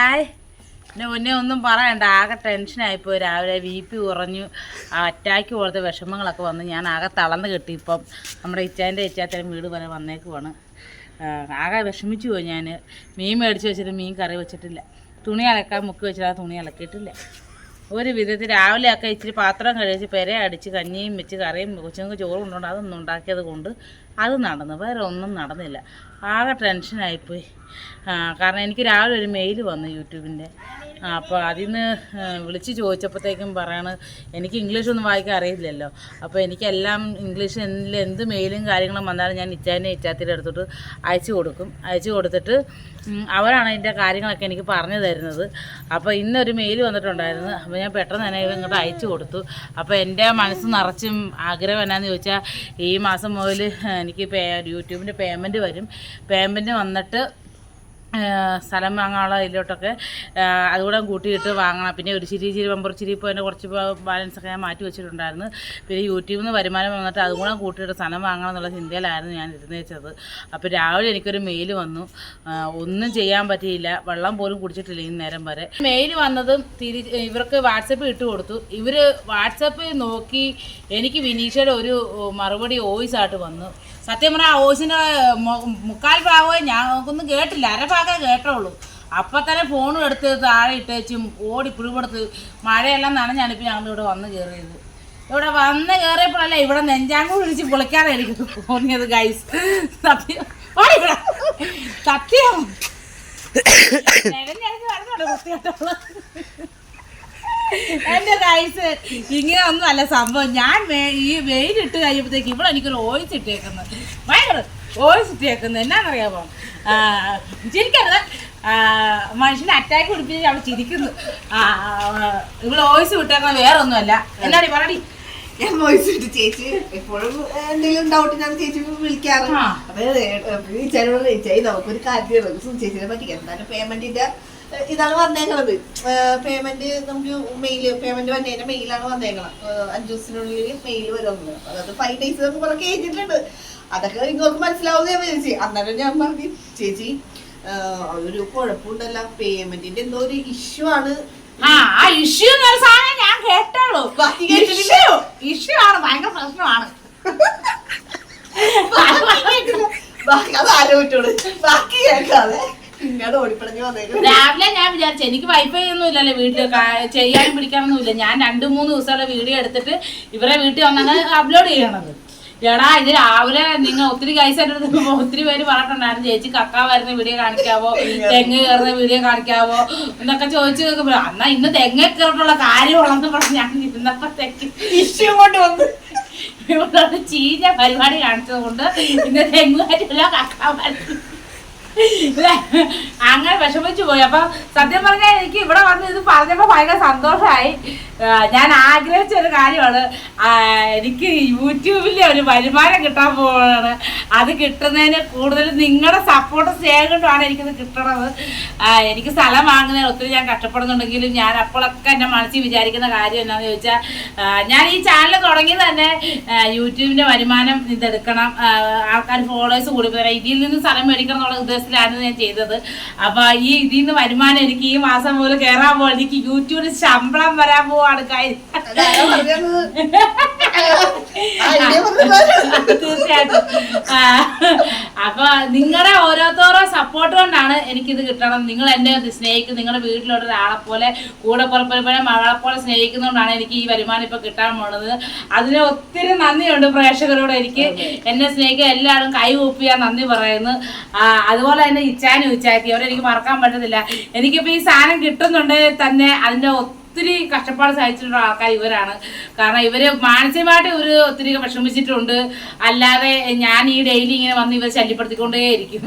Hi. പിന്നെ മുന്നേ ഒന്നും പറയണ്ട, ആകെ ടെൻഷനായിപ്പോയി. രാവിലെ BP കുറഞ്ഞു, അറ്റാക്ക് പോലത്തെ വിഷമങ്ങളൊക്കെ വന്ന് ഞാൻ ആകെ തളർന്ന് കിട്ടി. ഇപ്പം നമ്മുടെ ഇച്ചാത്തരം വീട് വരെ വന്നേക്കുവാണ്. ആകെ വിഷമിച്ചു പോയി ഞാൻ. മീൻ മേടിച്ച് വെച്ചിട്ട് മീൻ കറി വെച്ചിട്ടില്ല, തുണി അലക്കാൻ മുക്കി വെച്ചിട്ട് ആ തുണി അലക്കിയിട്ടില്ല. ഒരു വിധത്തിൽ രാവിലെയൊക്കെ ഇച്ചിരി പാത്രം കഴിച്ച് പെര അടിച്ച് കഞ്ഞിയും വെച്ച് കറിയും കൊച്ചുങ്ങൾക്ക് ചോറ് കൊണ്ടുകൊണ്ട് അതൊന്നും ഉണ്ടാക്കിയത് കൊണ്ട് അത് നടന്നു, വേറെ ഒന്നും നടന്നില്ല. ആകെ ടെൻഷനായിപ്പോയി. കാരണം എനിക്ക് രാവിലെ ഒരു മെയിൽ വന്നു യൂട്യൂബിൻ്റെ. അപ്പോൾ അതിൽ നിന്ന് വിളിച്ച് ചോദിച്ചപ്പോഴത്തേക്കും പറയാണ് എനിക്ക് ഇംഗ്ലീഷൊന്നും വായിക്കാൻ അറിയില്ലല്ലോ. അപ്പോൾ എനിക്കെല്ലാം ഇംഗ്ലീഷ് എന്ത് മെയിലും കാര്യങ്ങളും വന്നാലും ഞാൻ ഇച്ചാത്തിയുടെ അടുത്തോട്ട് അയച്ചു കൊടുത്തിട്ട് അവരാണ് അതിൻ്റെ കാര്യങ്ങളൊക്കെ എനിക്ക് പറഞ്ഞു തരുന്നത്. അപ്പോൾ ഇന്നൊരു മെയിൽ വന്നിട്ടുണ്ടായിരുന്നു. അപ്പോൾ ഞാൻ പെട്ടെന്ന് തന്നെ ഇങ്ങോട്ട് അയച്ചു കൊടുത്തു. അപ്പോൾ എൻ്റെ മനസ്സ് നിറച്ചും ആഗ്രഹം എന്നാന്ന് ചോദിച്ചാൽ ഈ മാസം മുതൽ എനിക്ക് യൂട്യൂബിൻ്റെ പേയ്മെൻറ്റ് വരും. പേയ്മെൻറ്റ് വന്നിട്ട് സ്ഥലം വാങ്ങാനുള്ള ഇതിലോട്ടൊക്കെ അതുകൂടെ കൂട്ടിയിട്ട് വാങ്ങണം. പിന്നെ ഒരു ചിരി ഇപ്പോൾ എൻ്റെ കുറച്ച് ബാലൻസൊക്കെ ഞാൻ മാറ്റി വെച്ചിട്ടുണ്ടായിരുന്നു. പിന്നെ യൂട്യൂബിൽ നിന്ന് വരുമാനം വന്നിട്ട് അതുകൂടെ കൂട്ടിയിട്ട് സ്ഥലം വാങ്ങണം എന്നുള്ള ചിന്തയിലായിരുന്നു ഞാൻ ഇരുന്നേച്ചത്. അപ്പോൾ രാവിലെ എനിക്കൊരു മെയിൽ വന്നു. ഒന്നും ചെയ്യാൻ പറ്റിയില്ല, വെള്ളം പോലും കുടിച്ചിട്ടില്ല ഈ നേരം വരെ. മെയിൽ വന്നതും ഇവർക്ക് വാട്സപ്പ് ഇട്ട് കൊടുത്തു. ഇവർ വാട്സപ്പ് നോക്കി എനിക്ക് വിനീഷയുടെ ഒരു മറുപടി വോയിസ് ആയിട്ട് വന്നു. സത്യം പറഞ്ഞാൽ ആ വോയിസിൻ്റെ മുക്കാൽ ഭാഗമേ ഒന്നും കേട്ടില്ല, അരഭാഗമേ കേട്ടുള്ളൂ. അപ്പം തന്നെ ഫോണും എടുത്ത് താഴെ ഇട്ടേച്ചും ഓടി പിടിപെടുത്ത് മഴയെല്ലാം നനഞ്ഞാണിപ്പോൾ ഞങ്ങളിവിടെ വന്ന് കയറിയത്. ഇവിടെ വന്ന് കയറിയപ്പോഴല്ല ഇവിടെ നെഞ്ചാങ്കൂടി വിളിച്ച് പൊളിക്കാതെ എനിക്ക് തോന്നിയത് ഗൈസ്. സത്യം സത്യം എൻ്റെ ഗൈസ് ഇങ്ങനെ ഒന്നും അല്ല സംഭവം. ഞാൻ ഈ വെയിലിട്ട് കഴിയുമ്പോഴത്തേക്ക് ഇവിടെ എനിക്കൊരു വോയിസ് ഇട്ടേക്കുന്നത്, ഭയങ്കര വോയിസ് ഇട്ടേക്കുന്നത് എന്നാണെന്നറിയാമോ? ചിരിക്കരുത്, മനുഷ്യനെ അറ്റാക്ക് പിടിപ്പിച്ച് അവിടെ ചിരിക്കുന്നു. ഇവിടെ വോയിസ് വിട്ടേക്കുന്നത് വേറെ ഒന്നുമല്ല. എന്നാടി പറയടി. ഞാൻ വോയിസ് ഇട്ട് ചേച്ചി എപ്പോഴും എന്തെങ്കിലും ഡൗട്ട് ഞാൻ ചേച്ചി വിളിക്കാറ്. ചേച്ചി നമുക്കൊരു കാര്യം ചേച്ചിനെ പറ്റിക്കാം. എന്തായാലും പേയ്മെന്റിന്റെ ഇതാണ് വന്നേക്കണത്. പേയ്മെന്റ് നമുക്ക് പേയ്മെന്റ് വന്നതിന്റെ മെയിലാണ് വന്നേക്കണം. 5 ദിവസത്തിനുള്ളിൽ മെയിൽ വരുന്നത്. അതായത് 5 days നമുക്ക് കുറെ കഴിഞ്ഞിട്ടുണ്ട്. അതൊക്കെ നിങ്ങൾക്ക് മനസ്സിലാവുന്ന ചേച്ചി. അന്നേരം ഞാൻ പറഞ്ഞു ചേച്ചി ഒരു കുഴപ്പമുണ്ടല്ലോ, പേയ്മെന്റിന്റെ എന്തോ ഒരു ഇഷ്യൂ ആണ്. ഇഷ്യൂ ഞാൻ കേട്ടോളൂ. ഇഷ്യൂ ആണ്, ഭയങ്കര പ്രശ്നമാണ്. അത് ആലോചിച്ചോളൂ, ബാക്കി കേൾക്കാതെ രാവിലെ ഞാൻ വിചാരിച്ചു എനിക്ക് വൈഫൈ ഒന്നും ഇല്ലല്ലോ വീട്ടിൽ, ചെയ്യാനും പിടിക്കാനൊന്നും ഇല്ല. ഞാൻ 2-3 ദിവസമുള്ള വീഡിയോ എടുത്തിട്ട് ഇവരെ വീട്ടിൽ വന്നാണ് അപ്ലോഡ് ചെയ്യണത്. എടാ ഇത് രാവിലെ നിങ്ങൾ ഒത്തിരി കൈസായിട്ട് ഒത്തിരി പേര് പറഞ്ഞിട്ടുണ്ടായിരുന്നു ചേച്ചി കക്ക വരുന്ന വീഡിയോ കാണിക്കാവോ, തെങ്ങ് കയറുന്ന വീഡിയോ കാണിക്കാവോ എന്നൊക്കെ ചോദിച്ചു കേൾക്കുമ്പോൾ എന്നാ ഇന്ന് തെങ്ങ കയറിട്ടുള്ള കാര്യമുള്ളതെന്ന് പറഞ്ഞ് ഞാൻ ഇരുന്നപ്പോഴത്തേക്ക് ഇഷ്യൂ കൊണ്ട് വന്ന് ഇവിടെ ചീഞ്ഞ പരിപാടി കാണിച്ചത് കൊണ്ട് ഇന്ന് തെങ്ങ് കാര്യമില്ല കക്ക വരുന്നു അങ്ങനെ വിഷമിച്ചു പോയി. അപ്പൊ സത്യം പറഞ്ഞാൽ എനിക്ക് ഇവിടെ വന്ന് ഇത് പറഞ്ഞപ്പോ ഭയങ്കര സന്തോഷമായി. ഞാൻ ആഗ്രഹിച്ച ഒരു കാര്യമാണ്, എനിക്ക് യൂട്യൂബിൽ ഒരു വരുമാനം കിട്ടാൻ പോവാണ്. അത് കിട്ടുന്നതിന് കൂടുതൽ നിങ്ങളുടെ സപ്പോർട്ട് സ്നേഹം കൊണ്ടാണ് എനിക്കിത് കിട്ടണത്. എനിക്ക് സ്ഥലം വാങ്ങുന്നതിന് ഒത്തിരി ഞാൻ കഷ്ടപ്പെടുന്നുണ്ടെങ്കിലും ഞാൻ അപ്പോഴൊക്കെ എൻ്റെ മനസ്സിൽ വിചാരിക്കുന്ന കാര്യം എന്താണെന്ന് ചോദിച്ചാൽ, ഞാൻ ഈ ചാനൽ തുടങ്ങിയത് തന്നെ യൂട്യൂബിൻ്റെ വരുമാനം ഇതെടുക്കണം, ആൾക്കാർ ഫോളോവേഴ്സ് കൂടി വരാം, ഇതിൽ നിന്ന് സ്ഥലം മേടിക്കണം എന്നുള്ള ഉദ്ദേശത്തിലാണ് ഞാൻ ചെയ്തത്. അപ്പോൾ ഇതിൽ നിന്ന് വരുമാനം എനിക്ക് ഈ മാസം മുതൽ കയറാൻ പോകും. എനിക്ക് യൂട്യൂബിൽ ശമ്പളം വരാൻ പോവാണ് കാര്യം. തീർച്ചയായിട്ടും. അപ്പൊ നിങ്ങളുടെ ഓരോരുത്തരോ സപ്പോർട്ട് കൊണ്ടാണ് എനിക്കിത് കിട്ടണം. നിങ്ങൾ എന്നെ സ്നേഹിക്കും, നിങ്ങളുടെ വീട്ടിലുള്ള ഒരാളെ പോലെ കൂടെ പുറപ്പെടുമ്പോഴേ മകളെ പോലെ സ്നേഹിക്കുന്നതുകൊണ്ടാണ് എനിക്ക് ഈ വരുമാനം ഇപ്പൊ കിട്ടാൻ പോണത്. അതിന് ഒത്തിരി നന്ദിയുണ്ട് പ്രേക്ഷകരോട്. എനിക്ക് എന്നെ സ്നേഹിക്കുക എല്ലാവരും കൈ കൂപ്പിയാൻ നന്ദി പറയുന്നു. അതുപോലെ തന്നെ ഇച്ചാത്തി അവരെനിക്ക് മറക്കാൻ പറ്റത്തില്ല. എനിക്കിപ്പോ ഈ സാധനം കിട്ടുന്നുണ്ടെങ്കിൽ തന്നെ അതിന്റെ ഒത്തിരി കഷ്ടപ്പാട് സഹിച്ചിട്ടുള്ള ആൾക്കാർ ഇവരാണ്. കാരണം ഇവര് മാനസികമായിട്ട് ഇവര് ഒത്തിരി വിഷമിച്ചിട്ടുണ്ട്. അല്ലാതെ ഞാൻ ഈ ഡെയിലി ഇങ്ങനെ വന്ന് ഇവർ ശല്യപ്പെടുത്തിക്കൊണ്ടേയിരിക്കും.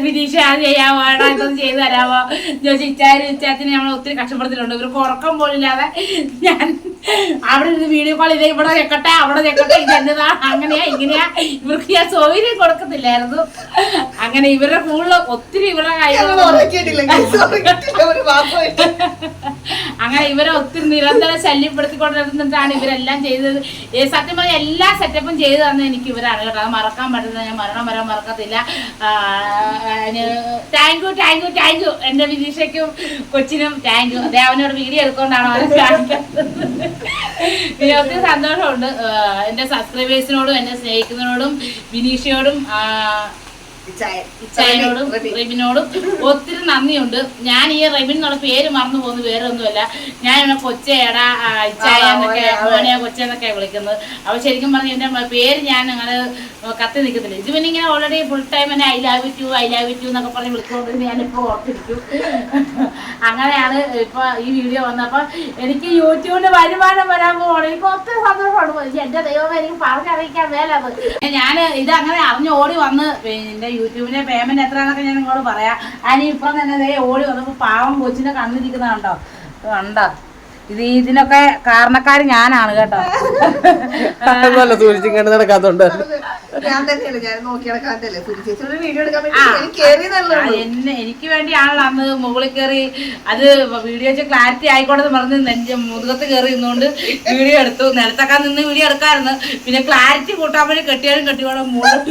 വിനീഷ അത് ചെയ്യാവോ, ഏടാ ഇതൊന്നും ചെയ്ത് തരാമോ ചോദിച്ചാൽ ഇച്ചാത്തിന് നമ്മൾ ഒത്തിരി കഷ്ടപ്പെടുത്തിയിട്ടുണ്ട്. ഇവർക്ക് ഉറക്കം പോലില്ലാതെ ഞാൻ അവിടെ ഇരുന്ന് വീഡിയോ കോൾ ചെയ്തേ ഇവിടെ ചെക്കട്ടെ അവിടെ ചെക്കട്ടെ, ഇതെന്നതാ അങ്ങനെയാ ഇങ്ങനെയാ, ഇവർക്ക് ഞാൻ സൗകര്യം കൊടുക്കത്തില്ലായിരുന്നു. അങ്ങനെ ഇവരുടെ കൂടുതൽ ഒത്തിരി ഇവരുടെ കാര്യങ്ങൾ അങ്ങനെ ഇവരെ ഒത്തിരി നിരന്തരം ശല്യപ്പെടുത്തിക്കൊണ്ടിരുന്നിട്ടാണ് ഇവരെല്ലാം ചെയ്തത്. സത്യം പറഞ്ഞാൽ എല്ലാ സെറ്റപ്പും ചെയ്തു തന്നെ എനിക്ക് ഇവരാണ് കേട്ടോ. അത് മറക്കാൻ പറ്റുന്നത് ഞാൻ മരണം വരാൻ മറക്കത്തില്ല. താങ്ക് യു എൻ്റെ വിനീഷയ്ക്കും കൊച്ചിനും താങ്ക് യു. അതേ അവനോട് വീഡിയോ എടുക്കൊണ്ടാണ് അവനെ കാണിക്കുന്നത്. പിന്നെ ഒത്തിരി സന്തോഷമുണ്ട് എൻ്റെ സബ്സ്ക്രൈബേഴ്സിനോടും എന്നെ സ്നേഹിക്കുന്നതിനോടും വിനീഷയോടും ഇച്ചായനോടും റെബിനോടും ഒത്തിരി നന്ദിയുണ്ട്. ഞാൻ ഈ റെബിൻ എന്നുള്ള പേര് മറന്നു പോകുന്ന വേറെ ഒന്നുമല്ല. ഞാൻ ഇവിടെ കൊച്ചേടാ ഇച്ചായ എന്നൊക്കെ മോനെയാ കൊച്ചെന്നൊക്കെ വിളിക്കുന്നത്. അപ്പോൾ ശരിക്കും പറഞ്ഞ എൻ്റെ പേര് ഞാൻ അങ്ങനെ കത്തി നിൽക്കത്തില്ല. ഇത് പിന്നെ ഇങ്ങനെ ഓൾറെഡി ഫുൾ ടൈം എന്നെ ഐ ലവ് യു എന്നൊക്കെ പറഞ്ഞ് വിളിച്ചുകൊണ്ട് ഞാനിപ്പോൾ ഓർത്തിരിക്കും. അങ്ങനെയാണ് ഇപ്പോൾ ഈ വീഡിയോ വന്നപ്പോൾ എനിക്ക് യൂട്യൂബിൽ വരുമാനം വരാൻ പോകണം. എനിക്ക് ഒത്തിരി സന്തോഷമാണ്. എൻ്റെ ദൈവം എനിക്ക് പറഞ്ഞറിയിക്കാൻ മേലത്. ഞാൻ ഇതങ്ങനെ അറിഞ്ഞ് ഓടി വന്ന് എൻ്റെ യൂട്യൂബിന്റെ പേയ്മെന്റ് എത്രയാണെന്നൊക്കെ ഞാൻ നിങ്ങളോട് പറയാം. അതിന് ഇപ്പം തന്നെ ഓടി വന്നപ്പോൾ പാവം കൊച്ചിന്റെ കണ്ണിരിക്കുന്ന കണ്ടോ ഇതിനൊക്കെ കാരണക്കാര് ഞാനാണ് കേട്ടോ. എനിക്ക് വേണ്ടിയാണല്ലോ അന്ന് മുകളിൽ കയറി അത് വീഡിയോ ക്ലാരിറ്റി ആയിക്കോട്ടെ പറഞ്ഞ് മുതുകത്ത് കയറി നിന്നുകൊണ്ട് വീഡിയോ എടുത്തു. നിലത്തൊക്കെ നിന്ന് വീഡിയോ എടുക്കാമായിരുന്നു. പിന്നെ ക്ലാരിറ്റി കൂട്ടാൻ വേണ്ടി കെട്ടിയാലും കെട്ടിയോടെ മുകളിൽ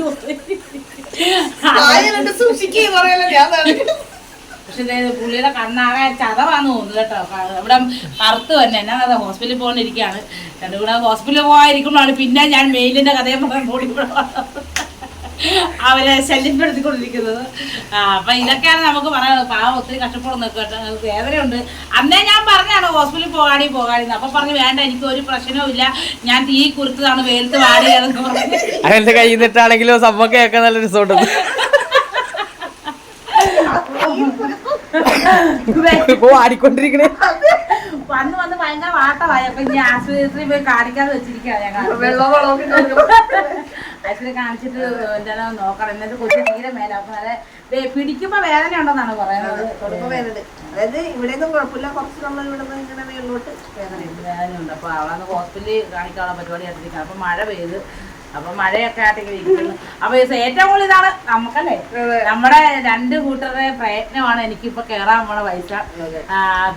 പക്ഷെ പുള്ളിയുടെ കണ്ണാകെ ചതവാന്ന് തോന്നുന്നു കേട്ടോ. ഇവിടെ കറുത്ത് തന്നെ എന്നാ കഥ ഹോസ്പിറ്റലിൽ പോകാനിരിക്കുകയാണ്. രണ്ടും കൂടെ ഹോസ്പിറ്റലിൽ പോകാതിരിക്കുമ്പോഴാണ് പിന്നെ ഞാൻ മെയിലിന്റെ കഥയും പറയാൻ കൂടി അവരെ ശല്യപ്പെടുത്തിക്കൊണ്ടിരിക്കുന്നത്. അപ്പൊ ഇതൊക്കെയാണ് നമുക്ക് പറയാനുള്ളത്. പാവം ഒത്തിരി കഷ്ടപ്പെടുന്നു കേട്ടോ. വേദനയുണ്ട്. അന്നേ ഞാൻ പറഞ്ഞാണ് ഹോസ്പിറ്റലിൽ പോകാടിന്ന്. അപ്പൊ പറഞ്ഞു വേണ്ട എനിക്ക് ഒരു പ്രശ്നവും ഇല്ല, ഞാൻ തീ കുറുത്തതാണ് വെയിലത്ത് വാടിയാണെന്ന് പറഞ്ഞു. അങ്ങനെ കയ്യിൽ നിന്നിട്ടാണെങ്കിലും സംഭവം കേൾക്കാൻ നല്ല റിസോർട്ട് ആടിക്കൊണ്ടിരിക്കണേ. വന്ന് ഭയങ്കര വാട്ടമായി. അപ്പൊ ഇനി ആശുപത്രി പോയി കാണിക്കാതെ വെച്ചിരിക്കുകയാണ് ഞാൻ. ആശുപത്രി കാണിച്ചിട്ട് എന്താ നോക്കണം. എന്നിട്ട് കൊച്ചു തീരെ മേലെ പിടിക്കുമ്പോ വേദന ഉണ്ടെന്നാണ് പറയുന്നത്. അതായത് ഇവിടെ കുഴപ്പമില്ല, കുറച്ച് നമ്മൾ ഇവിടെ ഇങ്ങനെ മേലോട്ട് വേദനയുണ്ട്. അപ്പൊ അവളന്ന് ഹോസ്പിറ്റലിൽ കാണിക്കാനുള്ള പരിപാടി എടുത്തിരിക്കുന്നത്. അപ്പൊ മഴ പെയ്ത് അപ്പൊ മഴയൊക്കെ ആയിട്ടിങ്ങനെ ഇരിക്കുന്നു. അപ്പൊ ഏറ്റവും കൂടുതൽ ഇതാണ് നമുക്കല്ലേ നമ്മുടെ രണ്ട് കൂട്ടരുടെ പ്രയത്നമാണ് എനിക്കിപ്പോ കേറാൻ പോണ പൈസ.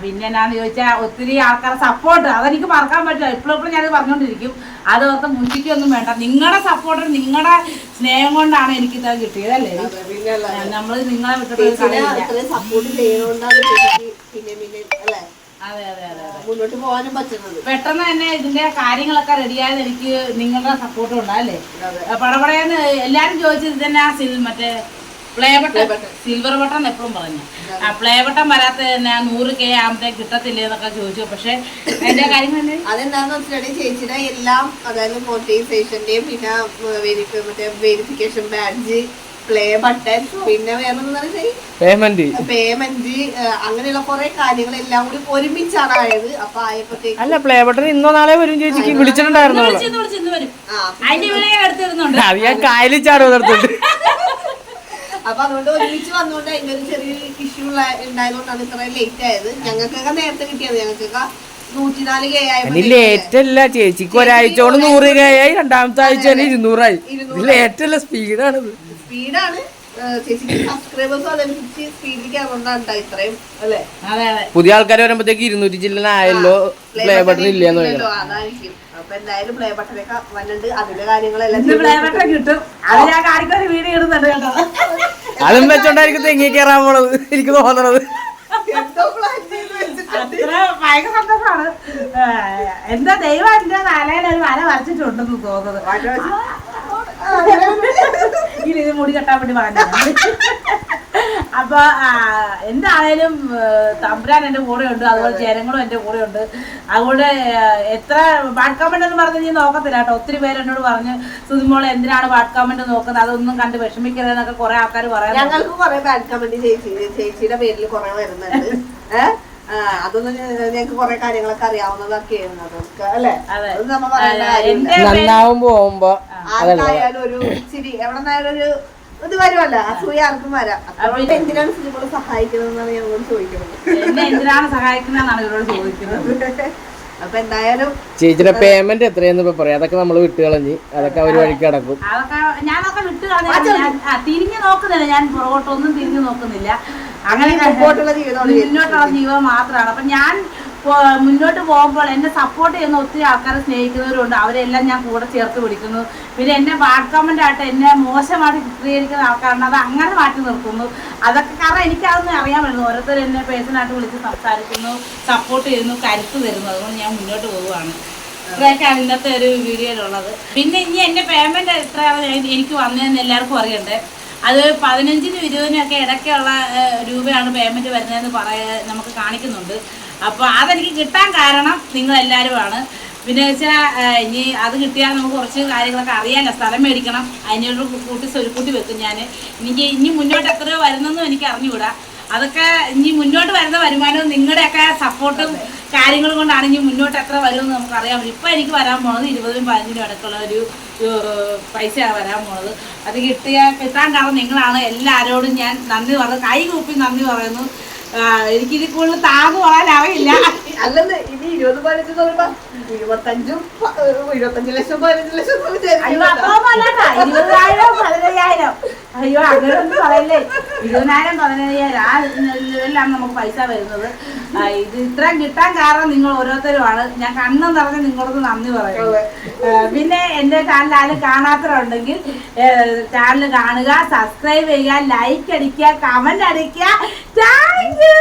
പിന്നെ എന്നാന്ന് ചോദിച്ചാൽ ഒത്തിരി ആൾക്കാരുടെ സപ്പോർട്ട് അതെനിക്ക് മറക്കാൻ പറ്റില്ല. ഇപ്പോഴും ഞാനത് പറഞ്ഞുകൊണ്ടിരിക്കും. അത് ഓർത്ത് മുഷിക്കൊന്നും വേണ്ട. നിങ്ങളുടെ സപ്പോർട്ട് നിങ്ങളുടെ സ്നേഹം കൊണ്ടാണ് എനിക്ക് ഇത് കിട്ടിയതല്ലേ. നമ്മൾ നിങ്ങളെ വിട്ടിട്ട് സപ്പോർട്ട് ചെയ്യുന്നോണ്ടാണ് അതെ അതെ അതെ മുന്നോട്ട് പോകാനും പറ്റുന്നത്. പെട്ടെന്ന് തന്നെ ഇതിന്റെ കാര്യങ്ങളൊക്കെ റെഡിയായത് എനിക്ക് നിങ്ങളുടെ സപ്പോർട്ട് ഉണ്ടാല്ലേ. പടപടയെന്ന് എല്ലാരും ചോദിച്ചത് ഇതന്നെ മറ്റേ പ്ലേ ബട്ടൺ സിൽവർ ബട്ടൺ എപ്പോഴും പറഞ്ഞു. പ്ലേ ബട്ടൺ വരാത്ത തന്നെ 100K ആകുമ്പത്തേക്ക് കിട്ടത്തില്ലേ എന്നൊക്കെ ചോദിച്ചു. പക്ഷെ അതിന്റെ കാര്യങ്ങൾ അതെന്താന്ന് വെച്ചിട്ടുണ്ടെങ്കിൽ ചേച്ചിയുടെ എല്ലാം അതായത് മോട്ടിവേഷന്റെയും പിന്നെ മറ്റേ വെരിഫിക്കേഷൻ ബാഡ്ജ്, പ്ലേ ബട്ടൺ, പിന്നെ വേറെ പേയ്മെന്റ് അങ്ങനെയുള്ള കുറെ കാര്യങ്ങൾ എല്ലാം കൂടി ഒരുമിച്ചാണ് ആയത്. അപ്പൊ ആയപ്പോഴത്തേക്ക് അല്ല പ്ലേ ബട്ടൺ ഇന്നോ നാളെ വരും. ചേച്ചിക്ക് വിളിച്ചിട്ടുണ്ടായിരുന്നു. അത് ഞാൻ കായലിൽ ചാടുന്നുണ്ട്. അപ്പൊ അതുകൊണ്ട് ഒരുമിച്ച് വന്നോണ്ട് അതിന്റെ ഒരു ചെറിയൊരു ഇഷ്യൂ ഉണ്ടായതുകൊണ്ടാണ് ഇത്ര ലേറ്റ് ആയത്. ഞങ്ങൾക്കൊക്കെ നേരത്തെ കിട്ടിയത്. ഞങ്ങൾക്കൊക്കെ 104K ആയി. ലേറ്റല്ല ചേച്ചിക്ക് ഒരാഴ്ച കൊണ്ട് 100K ആയി. രണ്ടാമത്തെ ആഴ്ച 200 ആയി. ലേറ്റല്ല, സ്പീഡാണ്. സ്പീഡാണ് ചേച്ചിക്ക് സബ്സ്ക്രൈബേഴ്സും അതനുസരിച്ച് സ്പീഡിലേക്ക് അതുകൊണ്ടാണ് ഇത്രയും അല്ലേ. പുതിയ ആൾക്കാർ വരുമ്പോഴത്തേക്ക് 200 ചില്ലായല്ലോ. പ്ലേ ബട്ടൺ ഇല്ലെന്ന് അതായിരിക്കും. അപ്പൊ എന്തായാലും പ്ലേ ബട്ടനൊക്കെ വന്നിട്ട് അതിന്റെ കാര്യങ്ങളെല്ലാം കിട്ടും. അത് ഞാൻ കാണിക്കൊരു വീഡിയോ ഇടുന്നുണ്ട് കേട്ടോ. അതും വെച്ചോണ്ടായിരിക്കും തെങ്ങി കയറാൻ പോണത് എനിക്ക് തോന്നണത്. ഭയങ്കര സന്തോഷമാണ്. എന്താ ദൈവം എന്റെ തലയിൽ ഒരു വല വരച്ചിട്ടുണ്ടെന്ന് തോന്നുന്നത്. ഇത് മുടി കെട്ടാൻ വേണ്ടി പറഞ്ഞു. അപ്പൊ എന്താണേലും തമ്പുരാൻ എന്റെ കൂടെ ഉണ്ട്, അതുപോലെ ജനങ്ങളും എന്റെ കൂടെ ഉണ്ട്. അതുകൊണ്ട് എത്ര ബാഡ് കമന്റ് എന്ന് പറഞ്ഞ് നീ നോക്കത്തില്ല കേട്ടോ. ഒത്തിരി പേര് എന്നോട് പറഞ്ഞു സുധിമോളെ എന്തിനാണ് ബാഡ് കമന്റ് നോക്കുന്നത്, അതൊന്നും കണ്ട് വിഷമിക്കരുതെന്നൊക്കെ കുറെ ആൾക്കാർ പറയാം. ഞങ്ങൾക്ക് കുറെ ബാഡ് കമന്റ് ചേച്ചിയുടെ പേരിൽ കുറെ വരുന്നുണ്ട്. അതൊന്നും ഞങ്ങൾക്ക് കുറെ കാര്യങ്ങളൊക്കെ അറിയാവുന്നതൊക്കെയാണ് അല്ലേ. നന്നാവും പോകുമ്പോ ആർക്കായാലും ഒരു ഇച്ചിരി എവിടെന്നായാലും ഒരു ഇത് വരുമല്ലോ. അസൂയ ആർക്കും വരാം. അതുകൊണ്ട് എന്തിനാണ് സിനിമകൾ സഹായിക്കുന്നതെന്നാണ് ഞങ്ങളോട് ചോദിക്കുന്നത്. എന്തിനാണ് സഹായിക്കുന്നതെന്നാണ് ഇവരോട് ചോദിക്കുന്നത്. അപ്പൊ എന്തായാലും ചേച്ചിയുടെ പേയ്മെന്റ് എത്രയെന്ന് പറയാം. അതൊക്കെ നമ്മൾ വിട്ട് കളഞ്ഞ് അതൊക്കെ ഒരു വഴിക്ക് കിടക്കും. അതൊക്കെ ഞാനൊക്കെ വിട്ട് കളഞ്ഞ തിരിഞ്ഞു നോക്കുന്നില്ല. ഞാൻ പുറകോട്ടൊന്നും തിരിഞ്ഞു നോക്കുന്നില്ല. അങ്ങനെ മുമ്പോട്ടുള്ള ജീവിതമാണ് മുന്നോട്ടുള്ള ജീവിതം മാത്രമാണ്. അപ്പം ഞാൻ മുന്നോട്ട് പോകുമ്പോൾ എന്നെ സപ്പോർട്ട് ചെയ്യുന്ന ഒത്തിരി ആൾക്കാരെ സ്നേഹിക്കുന്നവരുണ്ട്. അവരെല്ലാം ഞാൻ കൂടെ ചേർത്ത് പിടിക്കുന്നു. പിന്നെ എന്നെ ബാഡ് കമൻ്റ് ആയിട്ട് എന്നെ മോശമായിട്ട് ചിത്രീകരിക്കുന്ന ആൾക്കാരുണ്ട്, അത് അങ്ങനെ മാറ്റി നിർത്തുന്നു. അതൊക്കെ കാരണം എനിക്കതൊന്നും അറിയാൻ പറ്റുന്നു. ഓരോരുത്തർ എന്നെ പേഴ്സണായിട്ട് വിളിച്ച് സംസാരിക്കുന്നു, സപ്പോർട്ട് ചെയ്യുന്നു, കരുത്ത് തരുന്നു. അതുകൊണ്ട് ഞാൻ മുന്നോട്ട് പോവുകയാണ്. ഇത്രയൊക്കെയാണ് ഇന്നത്തെ ഒരു വീഡിയോയിലുള്ളത്. പിന്നെ ഇനി എൻ്റെ പേയ്മെൻറ്റ് എത്രയാണ് എനിക്ക് വന്നതെന്ന് എല്ലാവർക്കും അറിയണ്ടേ. അത് 15-നും 20-നും ഒക്കെ ഇടയ്ക്കുള്ള രൂപയാണ് പേയ്മെൻറ്റ് വരുന്നതെന്ന് നമുക്ക് കാണിക്കുന്നുണ്ട്. അപ്പോൾ അതെനിക്ക് കിട്ടാൻ കാരണം നിങ്ങളെല്ലാവരുമാണ്. പിന്നെ വെച്ചാൽ ഇനി അത് കിട്ടിയാൽ നമുക്ക് കുറച്ച് കാര്യങ്ങളൊക്കെ അറിയാമല്ലോ. സ്ഥലം മേടിക്കണം, അതിനോട് സ്വരുക്കൂട്ടി വെക്കും ഞാൻ. ഇനി മുന്നോട്ട് എത്രയോ വരുന്നെന്നും എനിക്ക് അറിഞ്ഞുകൂടാ. അതൊക്കെ ഇനി മുന്നോട്ട് വരുന്ന വരുമാനവും നിങ്ങളുടെയൊക്കെ സപ്പോർട്ടും കാര്യങ്ങളും കൊണ്ടാണ് ഇനി മുന്നോട്ട് എത്ര വരുമെന്ന് നമുക്ക് അറിയാൻ പറ്റും. ഇപ്പം എനിക്ക് വരാൻ പോണത് 20-നും 15-നും ഇടയ്ക്കുള്ള ഒരു പൈസയാണ് വരാൻ പോണത്. അത് കിട്ടാൻ കാരണം നിങ്ങളാണ്. എല്ലാവരോടും ഞാൻ നന്ദി പറയുന്നു, കൈ കൂപ്പി നന്ദി പറയുന്നു. എനിക്കിത് കൂടുതൽ താങ്ങ് പറയാൻ അറിയില്ല. അല്ലെന്ന് ഇനി 20-15 പറയുമ്പോ 25 ലക്ഷം 15 ലക്ഷം അയ്യോ അത്രയൊന്നും അല്ലാട്ടാ. 20,000 15,000. അയ്യോ അങ്ങനെയൊന്നും പറയല്ലേ. 20,000 15,000 ആ ലെവലിലാണ് നമുക്ക് പൈസ വരുന്നത്. ഇത് ഇത്രയും കിട്ടാൻ കാരണം നിങ്ങൾ ഓരോരുത്തരുമാണ്. ഞാൻ കണ്ണം നിറഞ്ഞ് നിങ്ങളോട് നന്ദി പറയുന്നു. പിന്നെ എൻ്റെ ചാനൽ ആരും കാണാത്തവരുണ്ടെങ്കിൽ ചാനൽ കാണുക, സബ്സ്ക്രൈബ് ചെയ്യുക, ലൈക്ക് അടിക്കുക, കമന്റ് അടിക്കുക. Thank you.